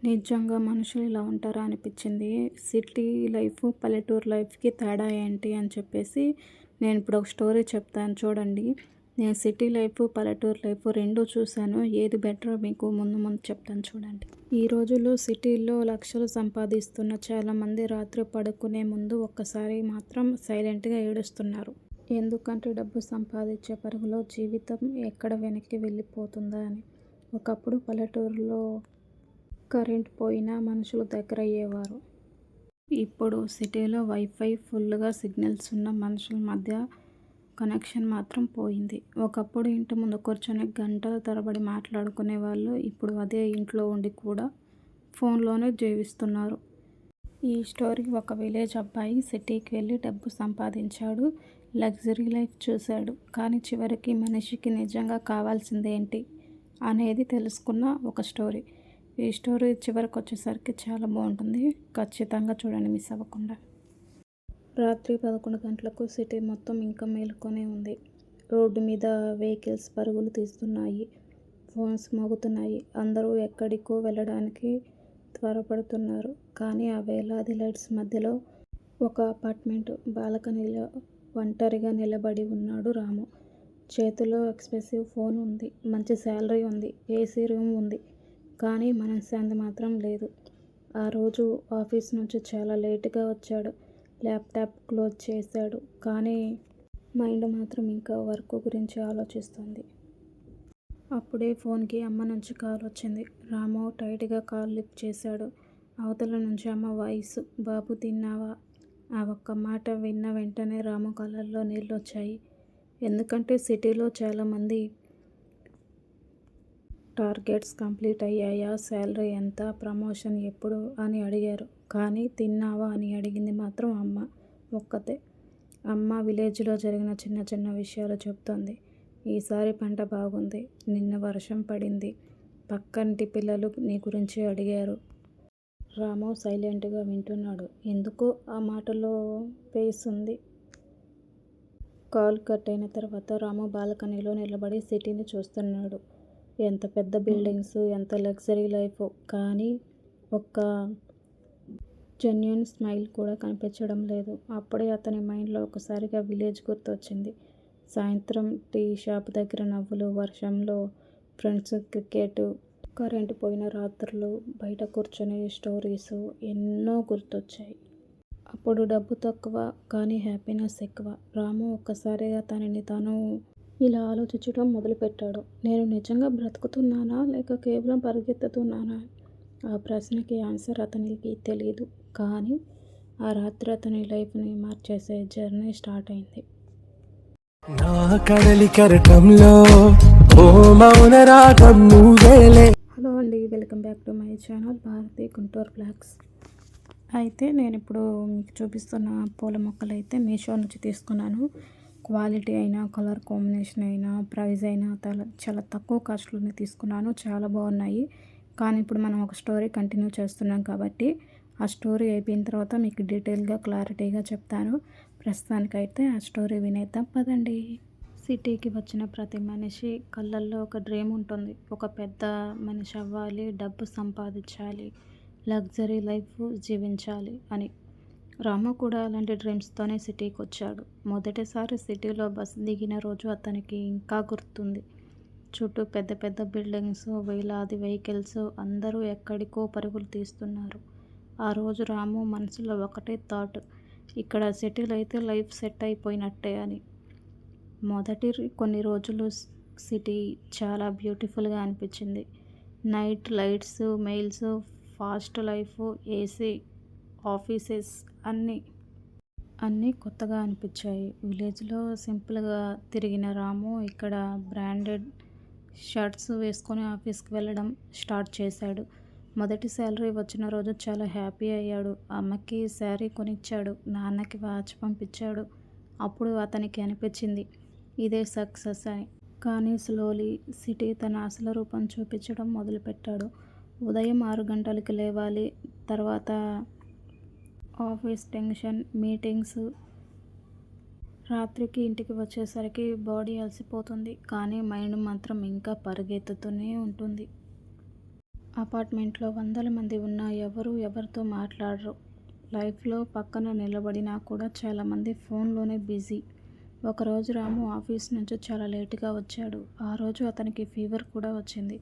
నిజంగా మనుషులు ఇలా ఉంటారా అనిపించింది. సిటీ లైఫ్, పల్లెటూరు లైఫ్‌కి తేడా ఏంటి అని చెప్పేసి నేను ఇప్పుడు ఒక స్టోరీ చెప్తాను చూడండి. నేను సిటీ లైఫ్, పల్లెటూరు లైఫ్ 2 చూశాను. ఏది బెటరో మీకు ముందు ముందు చెప్తాను చూడండి. ఈ రోజుల్లో సిటీల్లో లక్షలు సంపాదిస్తున్న చాలామంది రాత్రి పడుకునే ముందు ఒక్కసారి మాత్రం సైలెంట్‌గా ఏడుస్తున్నారు. ఎందుకంటే డబ్బు సంపాదించే పరుగులో జీవితం ఎక్కడ వెనక్కి వెళ్ళిపోతుందా అని. ఒకప్పుడు పల్లెటూరులో కరెంట్ పోయినా మనుషులు దగ్గరయ్యేవారు. ఇప్పుడు సిటీలో వైఫై ఫుల్లుగా సిగ్నల్స్ ఉన్న మనుషుల మధ్య కనెక్షన్ మాత్రం పోయింది. ఒకప్పుడు ఇంటి ముందు కూర్చొని గంటల తరబడి మాట్లాడుకునే వాళ్ళు ఇప్పుడు అదే ఇంట్లో ఉండి కూడా ఫోన్లోనే జీవిస్తున్నారు. ఈ స్టోరీ ఒక విలేజ్ అబ్బాయి సిటీకి వెళ్ళి డబ్బు సంపాదించాడు, లగ్జరీ లైఫ్ చూశాడు. కానీ చివరికి మనిషికి నిజంగా కావాల్సిందేంటి అనేది తెలుసుకున్న ఒక స్టోరీ. ఈ స్టోరీ చివరికి వచ్చేసరికి చాలా బాగుంటుంది. ఖచ్చితంగా చూడండి, మిస్ అవ్వకుండా. రాత్రి 11 గంటలకు సిటీ మొత్తం ఇంకా మేలుకొనే ఉంది. రోడ్డు మీద వెహికల్స్ పరుగులు తీస్తున్నాయి, ఫోన్స్ మోగుతున్నాయి. అందరూ ఎక్కడికో వెళ్ళడానికి త్వరపడుతున్నారు. కానీ ఆ వేలాది లైట్స్ మధ్యలో ఒక అపార్ట్మెంట్ బాల్కనీలో ఒంటరిగా నిలబడి ఉన్నాడు రాము. చేతిలో ఎక్స్పెన్సివ్ ఫోన్ ఉంది, మంచి శాలరీ ఉంది, ఏసీ రూమ్ ఉంది. కానీ మనశ్శాంతి మాత్రం లేదు. ఆ రోజు ఆఫీస్ నుంచి చాలా లేటుగా వచ్చాడు. ల్యాప్టాప్ క్లోజ్ చేశాడు. కానీ మైండ్ మాత్రం ఇంకా వర్క్ గురించి ఆలోచిస్తుంది. అప్పుడే ఫోన్కి అమ్మ నుంచి కాల్ వచ్చింది. రాము టైట్గా కాల్ లిఫ్ట్ చేశాడు. అవతల నుంచి అమ్మ వాయిస్, బాబు తిన్నావా? ఆ ఒక్క మాట విన్న వెంటనే రాము కళ్ళల్లో నీళ్ళు వచ్చాయి. ఎందుకంటే సిటీలో చాలామంది టార్గెట్స్ కంప్లీట్ అయ్యాయా, శాలరీ ఎంత, ప్రమోషన్ ఎప్పుడు అని అడిగారు. కానీ తిన్నావా అని అడిగింది మాత్రం అమ్మ ఒక్కతే. అమ్మ విలేజ్లో జరిగిన చిన్న చిన్న విషయాలు చెప్తోంది. ఈసారి పంట బాగుంది, నిన్న వర్షం పడింది, పక్కంటి పిల్లలు నీ గురించి అడిగారు. రాము సైలెంట్గా వింటున్నాడు. ఎందుకో ఆ మాటలో పేస్ ఉంది. కాల్ కట్ అయిన తర్వాత రాము బాల్కనీలో నిలబడి సిటీని చూస్తున్నాడు. ఎంత పెద్ద బిల్డింగ్స్, ఎంత లగ్జరీ లైఫ్. కానీ ఒక్క జెన్యూన్ స్మైల్ కూడా కనిపించడం లేదు. అప్పుడే అతని మైండ్లో ఒకసారిగా విలేజ్ గుర్తొచ్చింది. సాయంత్రం టీ షాప్ దగ్గర నవ్వులు, వర్షంలో ఫ్రెండ్స్, క్రికెట్, కరెంటు పోయిన రాత్రులు, బయట కూర్చొని స్టోరీస్ ఎన్నో గుర్తొచ్చాయి. అప్పుడు డబ్బు తక్కువ, కానీ హ్యాపీనెస్ ఎక్కువ. రాము ఒక్కసారిగా తనని తాను ఇలా ఆలోచించడం మొదలుపెట్టాడు. నేను నిజంగా బ్రతుకుతున్నానా లేక కేవలం పరిగెత్తుతున్నానా? ఆ ప్రశ్నకి ఆన్సర్ అతనికి తెలీదు. కానీ ఆ రాత్రి అతని లైఫ్ని మార్చేసే జర్నీ స్టార్ట్ అయింది. హలో అండి, welcome back to my channel Bharati Guntur blogs. అయితే నేను ఇప్పుడు మీకు చూపిస్తున్న పూల మొక్కలు అయితే మీషో నుంచి తీసుకున్నాను. క్వాలిటీ అయినా, కలర్ కాంబినేషన్ అయినా, ప్రైస్ అయినా చాలా తక్కువ కాస్ట్లోనే తీసుకున్నాను. చాలా బాగున్నాయి. కానీ ఇప్పుడు మనం ఒక స్టోరీ కంటిన్యూ చేస్తున్నాం కాబట్టి ఆ స్టోరీ అయిపోయిన తర్వాత మీకు డీటెయిల్గా క్లారిటీగా చెప్తాను. ప్రస్తుతానికైతే ఆ స్టోరీ వినేద్దాం పదండి. సిటీకి వచ్చిన ప్రతి మనిషి కళ్ళల్లో ఒక డ్రీమ్ ఉంటుంది. ఒక పెద్ద మనిషి అవ్వాలి, డబ్బు సంపాదించాలి, లగ్జరీ లైఫ్ జీవించాలి అని. రాము కూడా అలాంటి డ్రీమ్స్తోనే సిటీకి వచ్చాడు. మొదటిసారి సిటీలో బస్ దిగిన రోజు అతనికి ఇంకా గుర్తుంది. చుట్టూ పెద్ద పెద్ద బిల్డింగ్స్, వేలాది వెహికల్స్, అందరూ ఎక్కడికో పరుగులు తీస్తున్నారు. ఆ రోజు రాము మనసులో ఒకటే థాట్, ఇక్కడ సిటీలో అయితే లైఫ్ సెట్ అయిపోయినట్టే అని. మొదటి కొన్ని రోజులు సిటీ చాలా బ్యూటిఫుల్గా అనిపించింది. Night lights, mails, fast life, AC, offices అన్నీ కొత్తగా అనిపించాయి. విలేజ్లో సింపుల్గా తిరిగిన రాము ఇక్కడ బ్రాండెడ్ షర్ట్స్ వేసుకొని ఆఫీస్కి వెళ్ళడం స్టార్ట్ చేశాడు. మొదటి శాలరీ వచ్చిన రోజు చాలా హ్యాపీ అయ్యాడు. అమ్మకి శారీ కొనిచ్చాడు, నాన్నకి వాచ్ పంపించాడు. అప్పుడు అతనికి అనిపించింది ఇదే సక్సెస్ అని. కానీ స్లోలీ సిటీ తన అసలు రూపం చూపించడం మొదలుపెట్టాడు. ఉదయం 6 గంటలకి లేవాలి, తర్వాత ఆఫీస్ టెన్షన్, మీటింగ్స్, రాత్రికి ఇంటికి వచ్చేసరికి బాడీ అలసిపోతుంది. కానీ మైండ్ మాత్రం ఇంకా పరిగెత్తుతూనే ఉంటుంది. అపార్ట్మెంట్లో వందల మంది ఉన్నా ఎవరు ఎవరితో మాట్లాడరు. లైఫ్లో పక్కన నిలబడినా కూడా చాలామంది ఫోన్లోనే బిజీ. ఒకరోజు రాము ఆఫీస్ నుంచి చాలా లేటుగా వచ్చాడు. ఆ రోజు అతనికి ఫీవర్ కూడా వచ్చింది.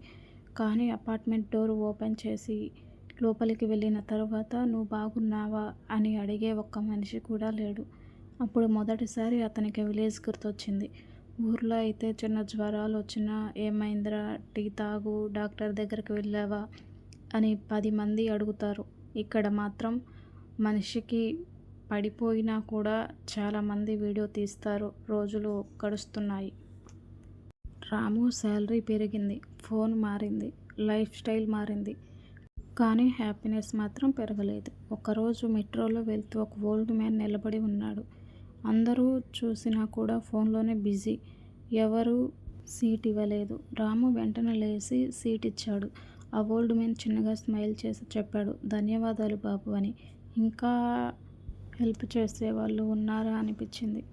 కానీ అపార్ట్మెంట్ డోర్ ఓపెన్ చేసి లోపలికి వెళ్ళిన తరువాత "నువ్వు బాగున్నావా" అని అడిగే ఒక్క మనిషి కూడా లేడు. అప్పుడు మొదటిసారి అతనికి విలేజ్ గుర్తొచ్చింది. ఊర్లో అయితే చిన్న జ్వరాలు వచ్చినా "ఏమైందిరా, టీ తాగు, డాక్టర్ దగ్గరికి వెళ్ళావా" అని 10 మంది అడుగుతారు. ఇక్కడ మాత్రం మనిషికి పడిపోయినా కూడా చాలామంది వీడియో తీస్తారు. రోజులు గడుస్తున్నాయి. రాము శాలరీ పెరిగింది, ఫోన్ మారింది, లైఫ్ స్టైల్ మారింది. కానీ హ్యాపీనెస్ మాత్రం పెరగలేదు. ఒకరోజు మెట్రోలో వెళ్తూ ఒక ఓల్డ్ మ్యాన్ నిలబడి ఉన్నాడు. అందరూ చూసినా కూడా ఫోన్లోనే బిజీ. ఎవరూ సీట్ ఇవ్వలేదు. రాము వెంటనే లేచి సీట్ ఇచ్చాడు. ఆ ఓల్డ్ మ్యాన్ చిన్నగా స్మైల్ చేసి చెప్పాడు, "ధన్యవాదాలు బాబు" అని. ఇంకా హెల్ప్ చేసేవాళ్ళు ఉన్నారా అనిపించింది.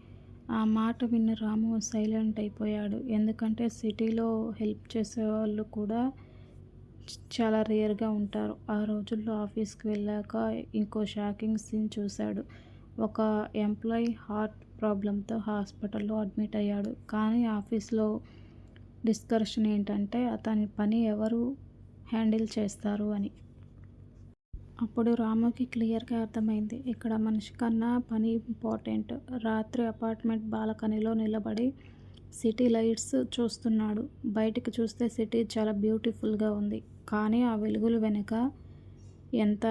ఆ మాట విన్న రాము సైలెంట్ అయిపోయాడు. ఎందుకంటే సిటీలో హెల్ప్ చేసేవాళ్ళు కూడా చాలా రేర్గా ఉంటారు. ఆ రోజుల్లో ఆఫీస్కి వెళ్ళాక ఇంకో షాకింగ్ సీన్ చూశాడు. ఒక ఎంప్లాయీ హార్ట్ ప్రాబ్లంతో హాస్పిటల్లో అడ్మిట్ అయ్యాడు. కానీ ఆఫీస్లో డిస్కషన్ ఏంటంటే అతని పని ఎవరు హ్యాండిల్ చేస్తారు అని. అప్పుడు రాముకి క్లియర్గా అర్థమైంది, ఇక్కడ మనిషి కన్నా పని ఇంపార్టెంట్. రాత్రి అపార్ట్మెంట్ బాల్కనీలో నిలబడి సిటీ లైట్స్ చూస్తున్నాడు. బయటికి చూస్తే సిటీ చాలా బ్యూటిఫుల్గా ఉంది. కానీ ఆ వెలుగుల వెనుక ఎంత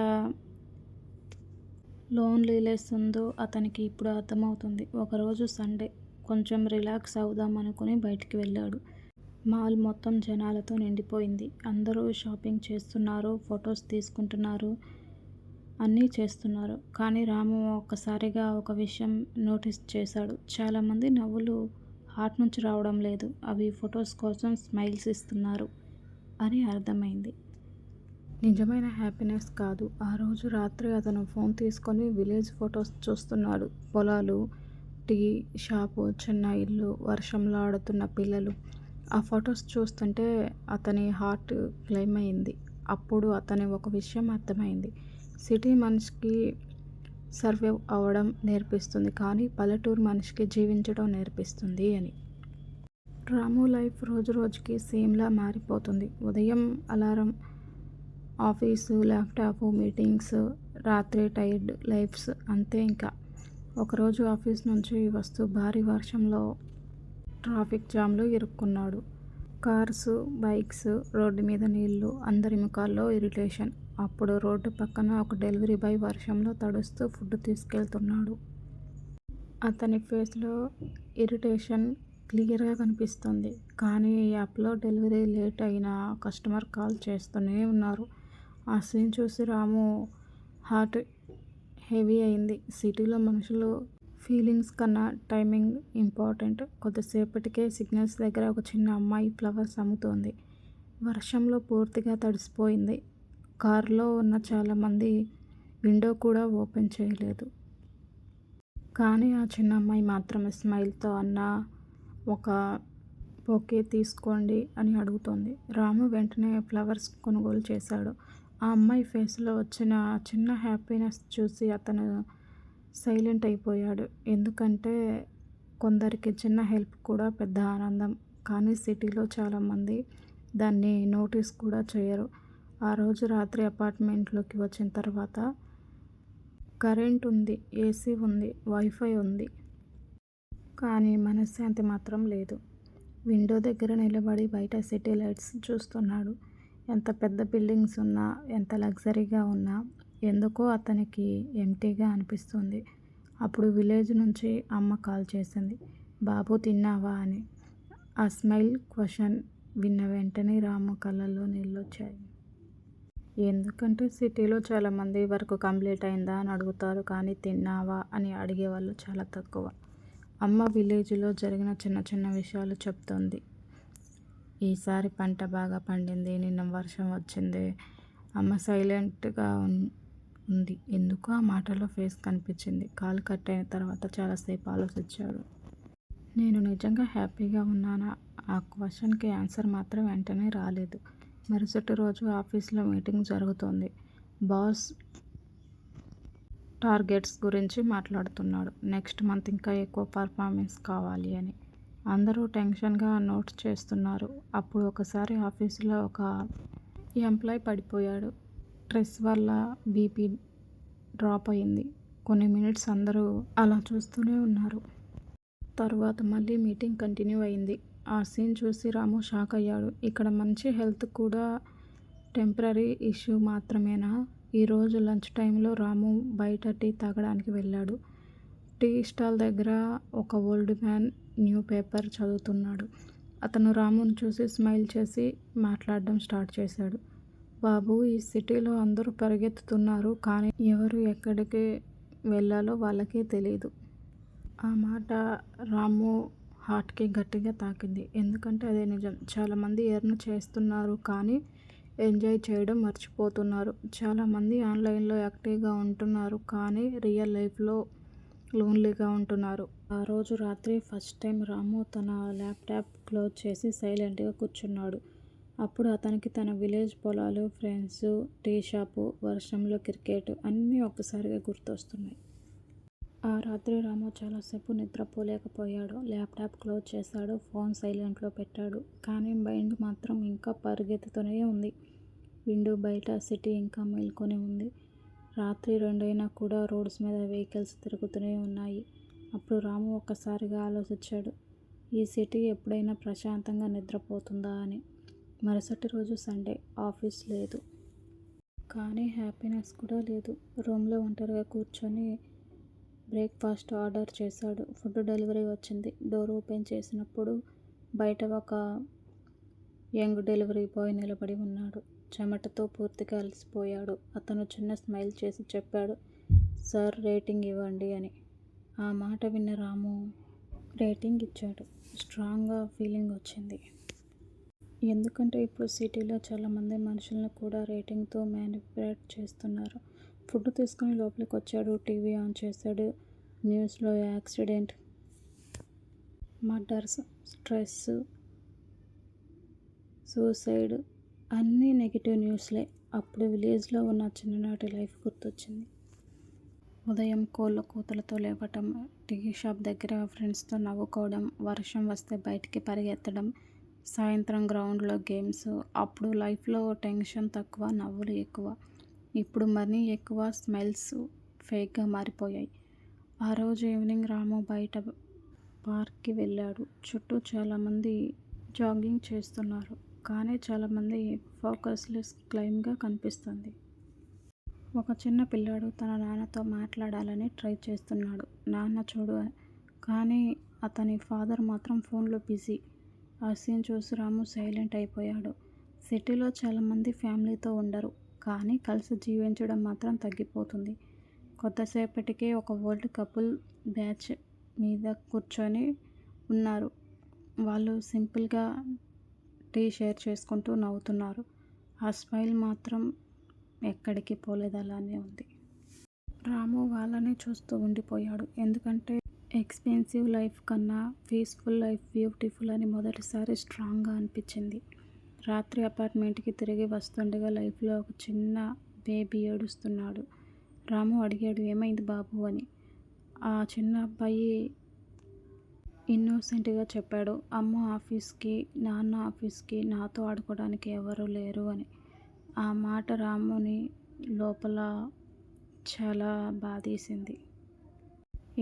లోన్లీనెస్ ఉందో అతనికి ఇప్పుడు అర్థమవుతుంది. ఒకరోజు సండే, కొంచెం రిలాక్స్ అవుదాం అనుకుని బయటికి వెళ్ళాడు. మాల్ మొత్తం జనాలతో నిండిపోయింది. అందరూ షాపింగ్ చేస్తున్నారు, ఫొటోస్ తీసుకుంటున్నారు, అన్నీ చేస్తున్నారు. కానీ రాము ఒక్కసారిగా ఒక విషయం నోటీస్ చేశాడు. చాలామంది నవ్వులు హార్ట్ నుంచి రావడం లేదు, అవి ఫొటోస్ కోసం స్మైల్స్ ఇస్తున్నారు అని అర్థమైంది. నిజమైన హ్యాపీనెస్ కాదు. ఆ రోజు రాత్రి అతను ఫోన్ తీసుకొని విలేజ్ ఫొటోస్ చూస్తున్నాడు. పొలాలు, టీ షాపు, చిన్న ఇల్లు, వర్షంలో ఆడుతున్న పిల్లలు. ఆ ఫొటోస్ చూస్తుంటే అతని హార్ట్ క్లైమ్ అయింది. అప్పుడు అతని ఒక విషయం అర్థమైంది. సిటీ మనిషికి సర్వైవ్ అవ్వడం నేర్పిస్తుంది, కానీ పల్లెటూరు మనిషికి జీవించడం నేర్పిస్తుంది అని. రాము లైఫ్ రోజు రోజుకి సేమ్లా మారిపోతుంది. ఉదయం అలారం, ఆఫీసు, ల్యాప్టాప్, మీటింగ్స్, రాత్రి టైర్డ్ లైఫ్స్ అంతే. ఇంకా ఒకరోజు ఆఫీస్ నుంచి వస్తూ భారీ వర్షంలో ట్రాఫిక్ జామ్లో ఇరుక్కున్నాడు. కార్స్, బైక్స్, రోడ్డు మీద నీళ్లు, అందరి ముఖాల్లో ఇరిటేషన్. అప్పుడు రోడ్డు పక్కన ఒక డెలివరీ బాయ్ వర్షంలో తడుస్తూ ఫుడ్ తీసుకెళ్తున్నాడు. అతని ఫేస్లో ఇరిటేషన్ క్లియర్గా కనిపిస్తుంది. కానీ ఈ యాప్లో డెలివరీ లేట్ అయినా కస్టమర్ కాల్ చేస్తూనే ఉన్నారు. ఆ సీన్ చూసి రాము హార్ట్ హెవీ అయింది. సిటీలో మనుషులు ఫీలింగ్స్ కన్నా టైమింగ్ ఇంపార్టెంట్. కొద్దిసేపటికే సిగ్నల్స్ దగ్గర ఒక చిన్న అమ్మాయి ఫ్లవర్స్ అమ్ముతోంది. వర్షంలో పూర్తిగా తడిసిపోయింది. కారులో ఉన్న చాలామంది విండో కూడా ఓపెన్ చేయలేదు. కానీ ఆ చిన్న అమ్మాయి మాత్రమే స్మైల్తో "అన్నా, ఒక బొకే తీసుకోండి" అని అడుగుతోంది. రాము వెంటనే ఫ్లవర్స్ కొనుగోలు చేశాడు. ఆ అమ్మాయి ఫేస్లో వచ్చిన చిన్న హ్యాపీనెస్ చూసి అతను సైలెంట్ అయిపోయాడు. ఎందుకంటే కొందరికి చిన్న హెల్ప్ కూడా పెద్ద ఆనందం. కానీ సిటీలో చాలామంది దాన్ని నోటీస్ కూడా చేయరు. ఆ రోజు రాత్రి అపార్ట్మెంట్లోకి వచ్చిన తర్వాత కరెంట్ ఉంది, ఏసీ ఉంది, వైఫై ఉంది. కానీ మనశ్శాంతి మాత్రం లేదు. విండో దగ్గర నిలబడి బయట సిటీ లైట్స్ చూస్తున్నాడు. ఎంత పెద్ద బిల్డింగ్స్ ఉన్నా, ఎంత లగ్జరీగా ఉన్నా ఎందుకో అతనికి ఎంప్టీగా అనిపిస్తుంది. అప్పుడు విలేజ్ నుంచి అమ్మ కాల్ చేసింది, "బాబు తిన్నావా" అని. ఆ స్మైల్ క్వశ్చన్ విన్న వెంటనే రాము కళ్ళల్లో నీళ్ళొచ్చాయి. ఎందుకంటే సిటీలో చాలామంది వర్క్ కంప్లీట్ అయిందా అని అడుగుతారు, కానీ తిన్నావా అని అడిగేవాళ్ళు చాలా తక్కువ. అమ్మ విలేజ్లో జరిగిన చిన్న చిన్న విషయాలు చెప్తోంది. ఈసారి పంట బాగా పండింది, నిన్న వర్షం వచ్చింది. అమ్మ సైలెంట్గా ఉంది. ఎందుకో ఆ మాటలో ఫేస్ కనిపించింది. కాల్ కట్ అయిన తర్వాత చాలాసేపు ఆలోచించాడు. నేను నిజంగా హ్యాపీగా ఉన్నానా? ఆ క్వశ్చన్కి ఆన్సర్ మాత్రం వెంటనే రాలేదు. మరుసటి రోజు ఆఫీస్లో మీటింగ్ జరుగుతోంది. బాస్ టార్గెట్స్ గురించి మాట్లాడుతున్నాడు. నెక్స్ట్ మంత్ ఇంకా ఎక్కువ పర్ఫార్మెన్స్ కావాలి అని. అందరూ టెన్షన్గా నోట్స్ చేస్తున్నారు. అప్పుడు ఒకసారి ఆఫీసులో ఒక ఎంప్లాయ్ పడిపోయాడు. స్ట్రెస్ వల్ల బీపీ డ్రాప్ అయింది. కొన్ని మినిట్స్ అందరూ అలా చూస్తూనే ఉన్నారు. తరువాత మళ్ళీ మీటింగ్ కంటిన్యూ అయింది. ఆ సీన్ చూసి రాము షాక్ అయ్యాడు. ఇక్కడ మంచి హెల్త్ కూడా టెంపరరీ ఇష్యూ మాత్రమేనా? ఈరోజు లంచ్ టైంలో రాము బయట టీ తాగడానికి వెళ్ళాడు. టీ స్టాల్ దగ్గర ఒక ఓల్డ్ మ్యాన్ న్యూ పేపర్ చదువుతున్నాడు. అతను రామును చూసి స్మైల్ చేసి మాట్లాడడం స్టార్ట్ చేశాడు. బాబు, ఈ సిటీలో అందరూ పరిగెత్తుతున్నారు, కానీ ఎవరు ఎక్కడికి వెళ్ళాలో వాళ్ళకే తెలీదు. ఆ మాట రాము హార్ట్కి గట్టిగా తాకింది. ఎందుకంటే అదే నిజం. చాలామంది ఎర్న్ చేస్తున్నారు, కానీ ఎంజాయ్ చేయడం మర్చిపోతున్నారు. చాలామంది ఆన్లైన్లో యాక్టివ్గా ఉంటున్నారు, కానీ రియల్ లైఫ్లో లోన్లీగా ఉంటున్నారు. ఆ రోజు రాత్రి ఫస్ట్ టైం రాము తన ల్యాప్టాప్ క్లోజ్ చేసి సైలెంట్గా కూర్చున్నాడు. అప్పుడు అతనికి తన విలేజ్ పొలాలు, ఫ్రెండ్స్, టీ షాపు, వర్షంలో క్రికెట్ అన్నీ ఒక్కసారిగా గుర్తొస్తున్నాయి. ఆ రాత్రి రాము చాలాసేపు నిద్రపోలేకపోయాడు. ల్యాప్టాప్ క్లోజ్ చేశాడు, ఫోన్ సైలెంట్లో పెట్టాడు. కానీ మైండ్ మాత్రం ఇంకా పరిగెత్తుతూనే ఉంది. విండో బయట సిటీ ఇంకా మేల్కొని ఉంది. రాత్రి 2 అయినా కూడా రోడ్స్ మీద వెహికల్స్ తిరుగుతూనే ఉన్నాయి. అప్పుడు రాము ఒక్కసారిగా ఆలోచించాడు, ఈ సిటీ ఎప్పుడైనా ప్రశాంతంగా నిద్రపోతుందా అని. మరుసటి రోజు సండే. ఆఫీస్ లేదు, కానీ హ్యాపీనెస్ కూడా లేదు. రూమ్లో ఒంటరిగా కూర్చొని బ్రేక్ఫాస్ట్ ఆర్డర్ చేశాడు. ఫుడ్ డెలివరీ వచ్చింది. డోర్ ఓపెన్ చేసినప్పుడు బయట ఒక యంగ్ డెలివరీ బాయ్ నిలబడి ఉన్నాడు. చెమటతో పూర్తిగా అలసిపోయాడు. అతను చిన్న స్మైల్ చేసి చెప్పాడు, సార్, రేటింగ్ ఇవ్వండి అని. ఆ మాట విన్న రాము రేటింగ్ ఇచ్చాడు. స్ట్రాంగ్గా ఫీలింగ్ వచ్చింది. ఎందుకంటే ఇప్పుడు సిటీలో చాలామంది మనుషులను కూడా రేటింగ్తో మ్యానిపులేట్ చేస్తున్నారు. ఫుడ్ తీసుకుని లోపలికి వచ్చాడు. టీవీ ఆన్ చేశాడు. న్యూస్లో యాక్సిడెంట్, మర్డర్స్, స్ట్రెస్, సూసైడ్ అన్నీ నెగిటివ్ న్యూస్లే. అప్పుడు విలేజ్లో ఉన్న చిన్ననాటి లైఫ్ గుర్తొచ్చింది. ఉదయం కోళ్ళ కూతలతో లేవటం, టీ షాప్ దగ్గర ఫ్రెండ్స్తో నవ్వుకోవడం, వర్షం వస్తే బయటికి పరిగెత్తడం, సాయంత్రం గ్రౌండ్లో గేమ్స్. అప్పుడు లైఫ్లో టెన్షన్ తక్కువ, నవ్వులు ఎక్కువ. ఇప్పుడు మనీ ఎక్కువ, స్మైల్స్ ఫేక్గా మారిపోయాయి. ఆ రోజు ఈవినింగ్ రాము బయట పార్క్కి వెళ్ళాడు. చుట్టూ చాలామంది జాగింగ్ చేస్తున్నారు, కానీ చాలామంది ఫోకస్లెస్ క్లైమ్గా కనిపిస్తుంది. ఒక చిన్న పిల్లాడు తన నాన్నతో మాట్లాడాలని ట్రై చేస్తున్నాడు. నాన్న చూడు, కానీ అతని ఫాదర్ మాత్రం ఫోన్లో బిజీ. ఆ సీన్ చూసి రాము సైలెంట్ అయిపోయాడు. సిటీలో చాలామంది ఫ్యామిలీతో ఉండరు, కానీ కలిసి జీవించడం మాత్రం తగ్గిపోతుంది. కొద్దిసేపటికే ఒక ఓల్డ్ కపుల్ బ్యాచ్ మీద కూర్చొని ఉన్నారు. వాళ్ళు సింపుల్గా టీ షేర్ చేసుకుంటూ నవ్వుతున్నారు. ఆ స్మైల్ మాత్రం ఎక్కడికి పోలేదు, అలానే ఉంది. రాము వాళ్ళని చూస్తూ ఉండిపోయాడు. ఎందుకంటే ఎక్స్పెన్సివ్ లైఫ్ కన్నా పీస్ఫుల్ లైఫ్ బ్యూటిఫుల్ అని మొదటిసారి స్ట్రాంగ్గా అనిపించింది. రాత్రి అపార్ట్మెంట్కి తిరిగి వస్తుండగా లైఫ్లో ఒక చిన్న బేబీ ఏడుస్తున్నాడు. రాము అడిగాడు, ఏమైంది బాబు అని. ఆ చిన్న అబ్బాయి ఇన్నోసెంట్గా చెప్పాడు, అమ్మ ఆఫీస్కి, నాన్న ఆఫీస్కి, నాతో ఆడుకోవడానికి ఎవరూ లేరు అని. ఆ మాట రాముని లోపల చాలా బాధేసింది.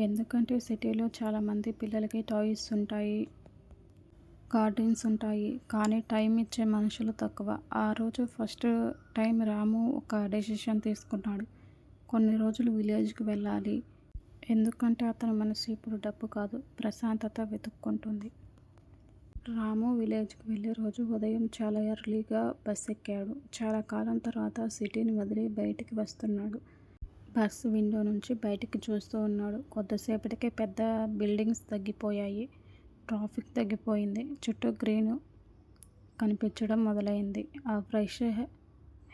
ఎందుకంటే సిటీలో చాలామంది పిల్లలకి టాయ్స్ ఉంటాయి, గార్డెన్స్ ఉంటాయి, కానీ టైం ఇచ్చే మనుషులు తక్కువ. ఆ రోజు ఫస్ట్ టైం రాము ఒక డెసిషన్ తీసుకున్నాడు. కొన్ని రోజులు విలేజ్కి వెళ్ళాలి. ఎందుకంటే అతని మనసు ఇప్పుడు డబ్బు కాదు, ప్రశాంతత వెతుక్కుంటుంది. రాము విలేజ్కి వెళ్ళే రోజు ఉదయం చాలా ఎర్లీగా బస్ ఎక్కాడు. చాలా కాలం తర్వాత సిటీని వదిలి బయటికి వస్తున్నాడు. బస్సు విండో నుంచి బయటికి చూస్తూ ఉన్నాడు. కొద్దిసేపటికే పెద్ద బిల్డింగ్స్ తగ్గిపోయాయి. ట్రాఫిక్ తగ్గిపోయింది. చుట్టూ గ్రీన్ కనిపించడం మొదలైంది. ఆ ఫ్రెష్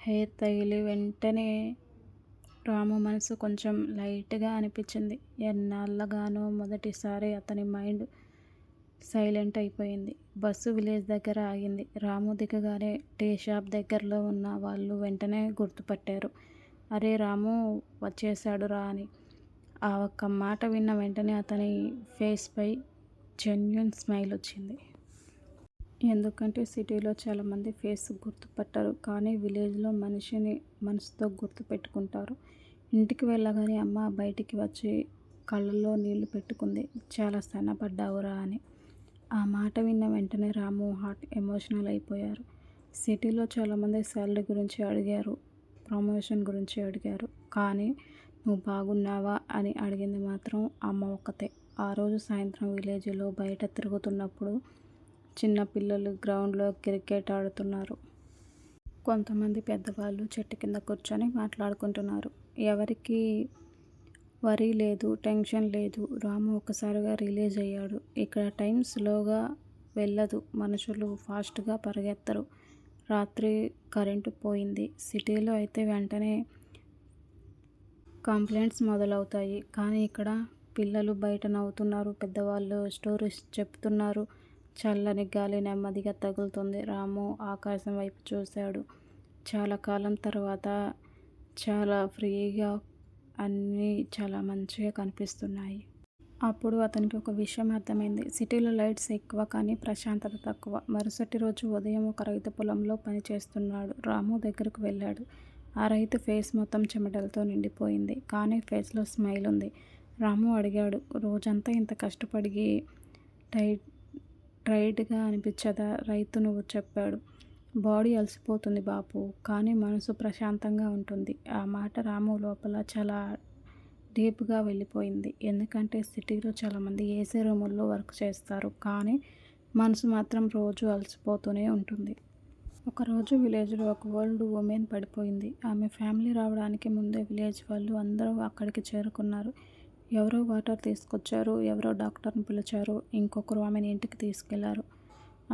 హెయిర్ తగిలి వెంటనే రాము మనసు కొంచెం లైట్గా అనిపించింది. ఎన్నాళ్ళగానో మొదటిసారి అతని మైండ్ సైలెంట్ అయిపోయింది. బస్సు విలేజ్ దగ్గర ఆగింది. రాము దిగగానే టీ షాప్ దగ్గరలో ఉన్న వాళ్ళు వెంటనే గుర్తుపట్టారు. అరే రాము వచ్చేశాడు రా అని. ఆ ఒక్క మాట విన్న వెంటనే అతని ఫేస్పై జెన్యూన్ స్మైల్ వచ్చింది. ఎందుకంటే సిటీలో చాలామంది ఫేస్ గుర్తుపట్టరు, కానీ విలేజ్లో మనిషిని మనసుతో గుర్తుపెట్టుకుంటారు. ఇంటికి వెళ్ళగానే అమ్మ బయటికి వచ్చి కళ్ళల్లో నీళ్లు పెట్టుకుంది. చాలా సన్నపడ్డావురా అని. ఆ మాట విన్న వెంటనే రాము హార్ట్ ఎమోషనల్ అయిపోయారు. సిటీలో చాలామంది శాలరీ గురించి అడిగారు, ప్రమోషన్ గురించి అడిగారు, కానీ నువ్వు బాగున్నావా అని అడిగింది మాత్రం అమ్మ ఒక్కతే. ఆ రోజు సాయంత్రం విలేజ్లో బయట తిరుగుతున్నప్పుడు చిన్న పిల్లలు గ్రౌండ్లో క్రికెట్ ఆడుతున్నారు. కొంతమంది పెద్దవాళ్ళు చెట్టు కింద కూర్చొని మాట్లాడుకుంటున్నారు. ఎవరికి వరి లేదు, టెన్షన్ లేదు. రాము ఒక్కసారిగా రిలీజ్ అయ్యాడు. ఇక్కడ టైం స్లోగా వెళ్ళదు, మనుషులు ఫాస్ట్గా పరిగెత్తరు. రాత్రి కరెంటు పోయింది. సిటీలో అయితే వెంటనే కంప్లైంట్స్ మొదలవుతాయి, కానీ ఇక్కడ పిల్లలు బయట నవ్వుతున్నారు, పెద్దవాళ్ళు స్టోరీస్ చెప్తున్నారు, చల్లని గాలి నెమ్మదిగా తగులుతుంది. రాము ఆకాశం వైపు చూశాడు. చాలా కాలం తర్వాత చాలా ఫ్రీగా అన్నీ చాలా మంచిగా కనిపిస్తున్నాయి. అప్పుడు అతనికి ఒక విషయం అర్థమైంది. సిటీలో లైట్స్ ఎక్కువ, కానీ ప్రశాంతత తక్కువ. మరుసటి రోజు ఉదయం ఒక రైతు పొలంలో పని చేస్తున్నాడు. రాము దగ్గరకు వెళ్ళాడు. ఆ రైతు ఫేస్ మొత్తం చెమటలతో నిండిపోయింది, కానీ ఫేస్లో స్మైల్ ఉంది. రాము అడిగాడు, రోజంతా ఇంత కష్టపడి టైర్డ్గా అనిపించదా? రైతు నువ్వు చెప్పాడు, బాడీ అలసిపోతుంది బాపు, కానీ మనసు ప్రశాంతంగా ఉంటుంది. ఆ మాట రాము లోపల చాలా డీప్గా వెళ్ళిపోయింది. ఎందుకంటే సిటీలో చాలామంది ఏసీ రూముల్లో వర్క్ చేస్తారు, కానీ మనసు మాత్రం రోజు అలసిపోతూనే ఉంటుంది. ఒకరోజు విలేజ్లో ఒక ఓల్డ్ ఉమెన్ పడిపోయింది. ఆమె ఫ్యామిలీ రావడానికి ముందే విలేజ్ వాళ్ళు అందరూ అక్కడికి చేరుకున్నారు. ఎవరో వాటర్ తీసుకొచ్చారు, ఎవరో డాక్టర్ని పిలిచారు, ఇంకొకరు ఆమెను ఇంటికి తీసుకెళ్లారు.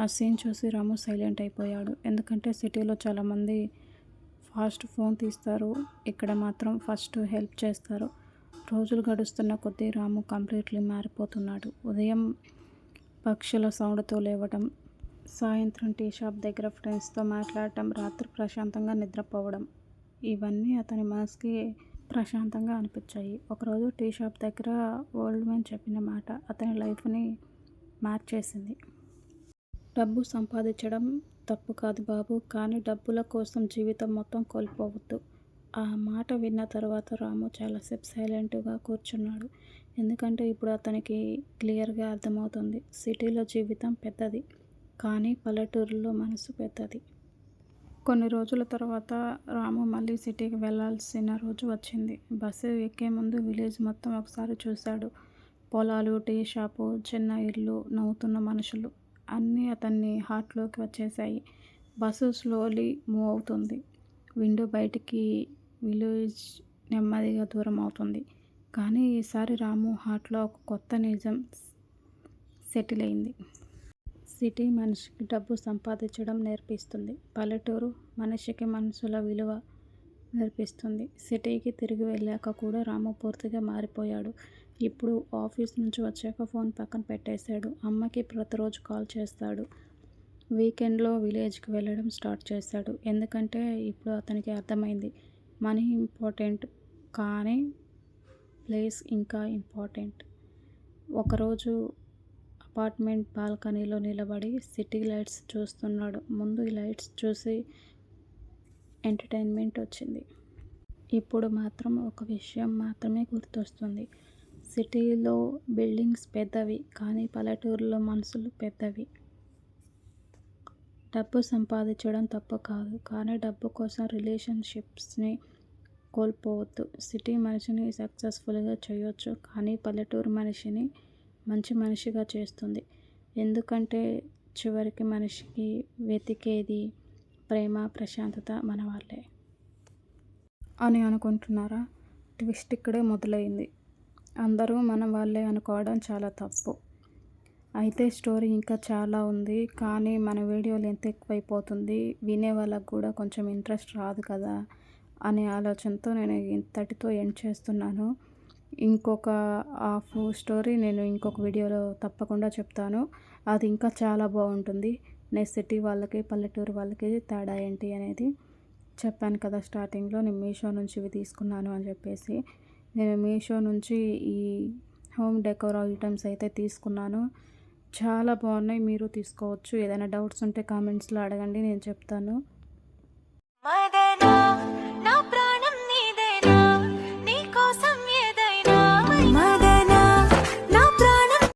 ఆ సీన్ చూసి రాము సైలెంట్ అయిపోయాడు. ఎందుకంటే సిటీలో చాలామంది ఫాస్ట్ ఫోన్ తీస్తారు, ఇక్కడ మాత్రం ఫస్ట్ హెల్ప్ చేస్తారు. రోజులు గడుస్తున్న కొద్దీ రాము కంప్లీట్లీ మారిపోతున్నాడు. ఉదయం పక్షుల సౌండ్తో లేవడం, సాయంత్రం టీ షాప్ దగ్గర ఫ్రెండ్స్తో మాట్లాడటం, రాత్రి ప్రశాంతంగా నిద్రపోవడం, ఇవన్నీ అతని మనసుకి ప్రశాంతంగా అనిపించాయి. ఒకరోజు టీ షాప్ దగ్గర ఓల్డ్ మ్యాన్ చెప్పిన మాట అతని లైఫ్ని మార్చేసింది. డబ్బు సంపాదించడం తప్పు కాదు బాబు, కానీ డబ్బుల కోసం జీవితం మొత్తం కోల్పోవద్దు. ఆ మాట విన్న తర్వాత రాము చాలాసేపు సైలెంట్గా కూర్చున్నాడు. ఎందుకంటే ఇప్పుడు అతనికి క్లియర్గా అర్థమవుతుంది. సిటీలో జీవితం పెద్దది, కానీ పల్లెటూరులో మనసు పెద్దది. కొన్ని రోజుల తర్వాత రాము మళ్ళీ సిటీకి వెళ్ళాల్సిన రోజు వచ్చింది. బస్సు ఎక్కే ముందు విలేజ్ మొత్తం ఒకసారి చూశాడు. పొలాలు, టీ షాపు, చిన్న ఇల్లు, నవ్వుతున్న మనుషులు అన్నీ అతన్ని హార్ట్లోకి వచ్చేసాయి. బస్సు స్లోలీ మూవ్ అవుతుంది. విండో బయటికి విలేజ్ నెమ్మదిగా దూరం అవుతుంది. కానీ ఈసారి రాము హార్ట్లో ఒక కొత్త నిజం సెటిల్ అయింది. సిటీ మనిషికి డబ్బు సంపాదించడం నేర్పిస్తుంది, పల్లెటూరు మనిషికి మనసుల విలువ నేర్పిస్తుంది. సిటీకి తిరిగి వెళ్ళాక కూడా రాము పూర్తిగా మారిపోయాడు. ఇప్పుడు ఆఫీస్ నుంచి వచ్చాక ఫోన్ పక్కన పెట్టేశాడు. అమ్మకి ప్రతిరోజు కాల్ చేస్తాడు. వీకెండ్లో విలేజ్కి వెళ్ళడం స్టార్ట్ చేశాడు. ఎందుకంటే ఇప్పుడు అతనికి అర్థమైంది, మనీ ఇంపార్టెంట్, కానీ ప్లేస్ ఇంకా ఇంపార్టెంట్. ఒకరోజు అపార్ట్మెంట్ బాల్కనీలో నిలబడి సిటీ లైట్స్ చూస్తున్నాడు. ముందు ఈ లైట్స్ చూసి ఎంటర్టైన్మెంట్ వచ్చింది. ఇప్పుడు మాత్రం ఒక విషయం మాత్రమే గుర్తొస్తుంది. సిటీలో బిల్డింగ్స్ పెద్దవి, కానీ పల్లెటూరులో మనసులు పెద్దవి. డబ్బు సంపాదించడం తప్పు కాదు, కానీ డబ్బు కోసం రిలేషన్షిప్స్ని కోల్పోవద్దు. సిటీ మనిషిని సక్సెస్ఫుల్గా చేయొచ్చు, కానీ పల్లెటూరు మనిషిని మంచి మనిషిగా చేస్తుంది. ఎందుకంటే చివరికి మనిషికి వెతికేది ప్రేమ, ప్రశాంతత మన వాళ్ళే అని అనుకుంటున్నారా? ట్విస్ట్ ఇక్కడే మొదలైంది. అందరూ మన వాళ్ళే అనుకోవడం చాలా తప్పు. అయితే స్టోరీ ఇంకా చాలా ఉంది, కానీ మన వీడియో లెంత్ ఎక్కువైపోతుంది, వినే వాళ్ళకు కూడా కొంచెం ఇంట్రెస్ట్ రాదు కదా అనే ఆలోచనతో నేను ఇంతటితో ఎండ్ చేస్తున్నాను. ఇంకొక హాఫ్ స్టోరీ నేను ఇంకొక వీడియోలో తప్పకుండా చెప్తాను. అది ఇంకా చాలా బాగుంటుంది. నేను సిటీ వాళ్ళకి, పల్లెటూరు వాళ్ళకి తేడా ఏంటి అనేది చెప్పాను కదా స్టార్టింగ్‌లో. నేను మీషో నుంచి ఇవి తీసుకున్నాను అని చెప్పేసి. నేను మీషో నుంచి ఈ హోమ్ డెకోర్ ఐటెమ్స్ అయితే తీసుకున్నాను. చాలా బాగున్నాయి. మీరు తీసుకోవచ్చు. ఏదైనా డౌట్స్ ఉంటే కామెంట్స్‌లో అడగండి, నేను చెప్తాను.